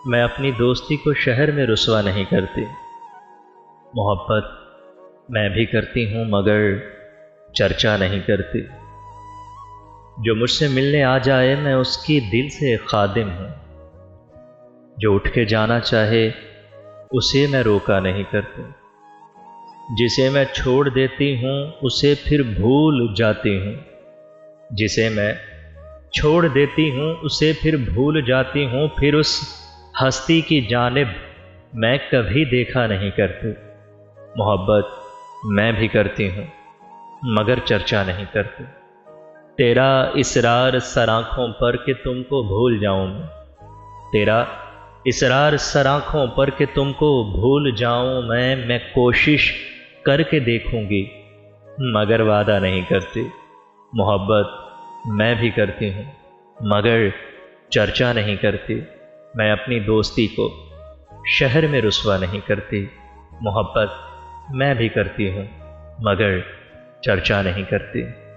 मैं अपनी दोस्ती को शहर में रुसवा नहीं करती। मोहब्बत मैं भी करती हूँ मगर चर्चा नहीं करती। जो मुझसे मिलने आ जाए मैं उसकी दिल से खादिम हूँ। जो उठ के जाना चाहे उसे मैं रोका नहीं करती। जिसे मैं छोड़ देती हूँ उसे फिर भूल जाती हूँ। जिसे मैं छोड़ देती हूँ उसे फिर भूल जाती हूँ। फिर उस हस्ती की जानिब मैं कभी देखा नहीं करती। मोहब्बत मैं भी करती हूँ मगर चर्चा नहीं करती। तेरा इसरार सर आँखों पर कि तुमको भूल जाऊं मैं। तेरा इसरार सर आँखों पर कि तुमको भूल जाऊं मैं कोशिश करके देखूंगी मगर वादा नहीं करती। मोहब्बत मैं भी करती हूँ मगर चर्चा नहीं करती। मैं अपनी दोस्ती को शहर में रुसवा नहीं करती। मोहब्बत मैं भी करती हूँ मगर चर्चा नहीं करती।